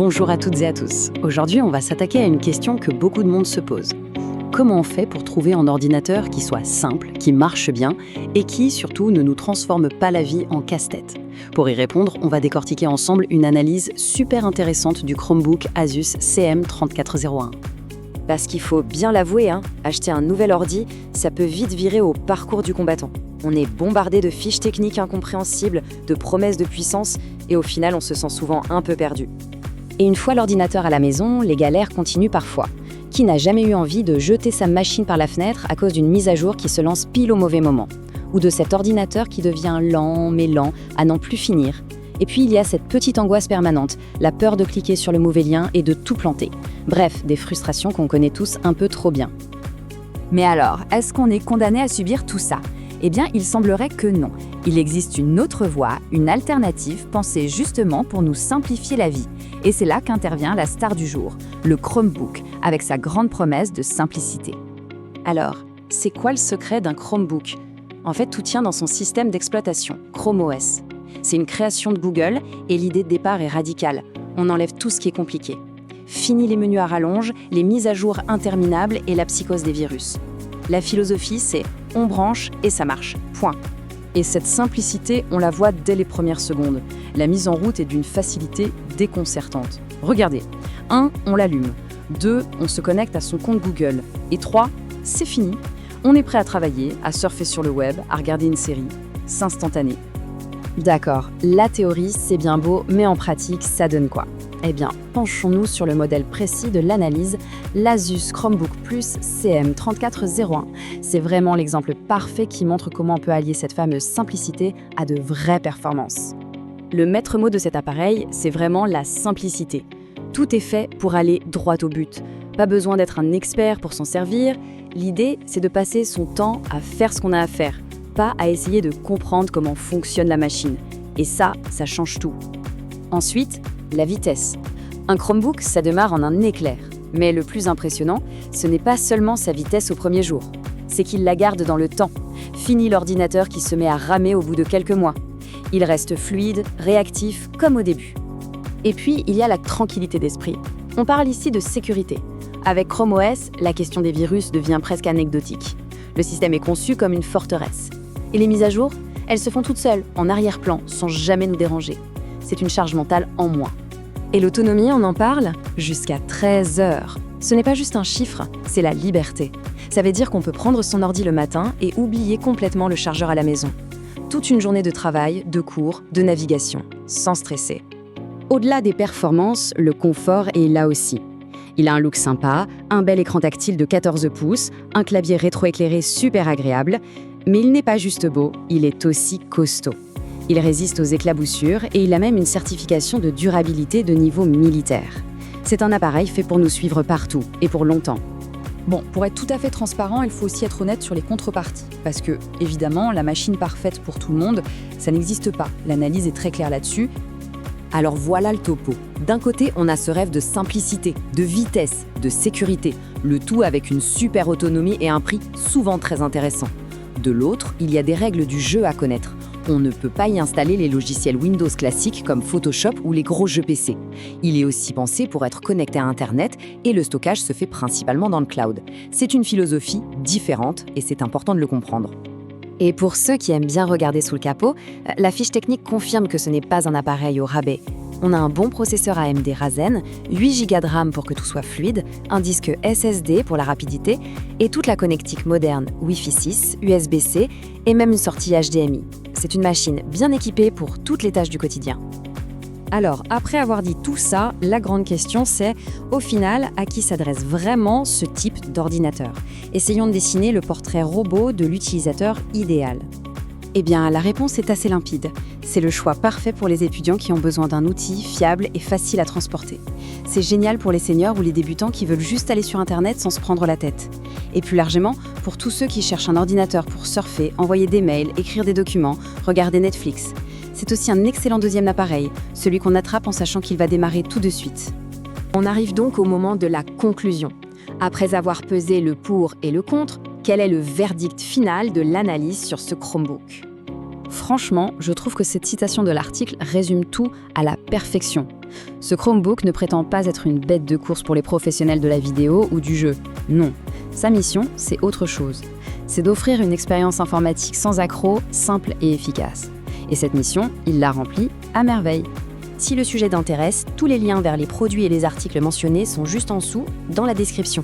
Bonjour à toutes et à tous. Aujourd'hui, on va s'attaquer à une question que beaucoup de monde se pose. Comment on fait pour trouver un ordinateur qui soit simple, qui marche bien et qui, surtout, ne nous transforme pas la vie en casse-tête? Pour y répondre, on va décortiquer ensemble une analyse super intéressante du Chromebook Asus CM3401. Parce qu'il faut bien l'avouer, acheter un nouvel ordi, ça peut vite virer au parcours du combattant. On est bombardé de fiches techniques incompréhensibles, de promesses de puissance, et au final, on se sent souvent un peu perdu. Et une fois l'ordinateur à la maison, les galères continuent parfois. Qui n'a jamais eu envie de jeter sa machine par la fenêtre à cause d'une mise à jour qui se lance pile au mauvais moment? Ou de cet ordinateur qui devient lent, mais lent, à n'en plus finir? Et puis il y a cette petite angoisse permanente, la peur de cliquer sur le mauvais lien et de tout planter. Bref, des frustrations qu'on connaît tous un peu trop bien. Mais alors, est-ce qu'on est condamné à subir tout ça? Eh bien, il semblerait que non. Il existe une autre voie, une alternative pensée justement pour nous simplifier la vie. Et c'est là qu'intervient la star du jour, le Chromebook, avec sa grande promesse de simplicité. Alors, c'est quoi le secret d'un Chromebook? En fait, tout tient dans son système d'exploitation, Chrome OS. C'est une création de Google et l'idée de départ est radicale. On enlève tout ce qui est compliqué. Fini les menus à rallonge, les mises à jour interminables et la psychose des virus. La philosophie, c'est on branche et ça marche. Point. Et cette simplicité, on la voit dès les premières secondes. La mise en route est d'une facilité déconcertante. Regardez. 1, on l'allume. 2, on se connecte à son compte Google. Et 3, c'est fini. On est prêt à travailler, à surfer sur le web, à regarder une série. C'est instantané. D'accord, la théorie, c'est bien beau, mais en pratique, ça donne quoi? Eh bien, penchons-nous sur le modèle précis de l'analyse, l'Asus Chromebook Plus CM3401. C'est vraiment l'exemple parfait qui montre comment on peut allier cette fameuse simplicité à de vraies performances. Le maître mot de cet appareil, c'est vraiment la simplicité. Tout est fait pour aller droit au but. Pas besoin d'être un expert pour s'en servir. L'idée, c'est de passer son temps à faire ce qu'on a à faire, pas à essayer de comprendre comment fonctionne la machine. Et ça change tout. Ensuite, la vitesse. Un Chromebook, ça démarre en un éclair. Mais le plus impressionnant, ce n'est pas seulement sa vitesse au premier jour. C'est qu'il la garde dans le temps. Fini l'ordinateur qui se met à ramer au bout de quelques mois. Il reste fluide, réactif, comme au début. Et puis, il y a la tranquillité d'esprit. On parle ici de sécurité. Avec Chrome OS, la question des virus devient presque anecdotique. Le système est conçu comme une forteresse. Et les mises à jour, elles se font toutes seules, en arrière-plan, sans jamais nous déranger. C'est une charge mentale en moins. Et l'autonomie, on en parle? Jusqu'à 13 heures. Ce n'est pas juste un chiffre, c'est la liberté. Ça veut dire qu'on peut prendre son ordi le matin et oublier complètement le chargeur à la maison. Toute une journée de travail, de cours, de navigation, sans stresser. Au-delà des performances, le confort est là aussi. Il a un look sympa, un bel écran tactile de 14 pouces, un clavier rétroéclairé super agréable, mais il n'est pas juste beau, il est aussi costaud. Il résiste aux éclaboussures et il a même une certification de durabilité de niveau militaire. C'est un appareil fait pour nous suivre partout et pour longtemps. Bon, pour être tout à fait transparent, il faut aussi être honnête sur les contreparties. Parce que, évidemment, la machine parfaite pour tout le monde, ça n'existe pas. L'analyse est très claire là-dessus. Alors voilà le topo. D'un côté, on a ce rêve de simplicité, de vitesse, de sécurité, le tout avec une super autonomie et un prix souvent très intéressant. De l'autre, il y a des règles du jeu à connaître. On ne peut pas y installer les logiciels Windows classiques comme Photoshop ou les gros jeux PC. Il est aussi pensé pour être connecté à Internet et le stockage se fait principalement dans le cloud. C'est une philosophie différente et c'est important de le comprendre. Et pour ceux qui aiment bien regarder sous le capot, la fiche technique confirme que ce n'est pas un appareil au rabais. On a un bon processeur AMD Ryzen, 8 Go de RAM pour que tout soit fluide, un disque SSD pour la rapidité et toute la connectique moderne Wi-Fi 6, USB-C et même une sortie HDMI. C'est une machine bien équipée pour toutes les tâches du quotidien. Alors, après avoir dit tout ça, la grande question c'est, au final, à qui s'adresse vraiment ce type d'ordinateur? Essayons de dessiner le portrait robot de l'utilisateur idéal. Eh bien, la réponse est assez limpide. C'est le choix parfait pour les étudiants qui ont besoin d'un outil fiable et facile à transporter. C'est génial pour les seniors ou les débutants qui veulent juste aller sur Internet sans se prendre la tête. Et plus largement, pour tous ceux qui cherchent un ordinateur pour surfer, envoyer des mails, écrire des documents, regarder Netflix. C'est aussi un excellent deuxième appareil, celui qu'on attrape en sachant qu'il va démarrer tout de suite. On arrive donc au moment de la conclusion. Après avoir pesé le pour et le contre, quel est le verdict final de l'analyse sur ce Chromebook? Franchement, je trouve que cette citation de l'article résume tout à la perfection. Ce Chromebook ne prétend pas être une bête de course pour les professionnels de la vidéo ou du jeu. Non, sa mission, c'est autre chose. C'est d'offrir une expérience informatique sans accroc, simple et efficace. Et cette mission, il l'a remplie à merveille. Si le sujet t'intéresse, tous les liens vers les produits et les articles mentionnés sont juste en dessous, dans la description.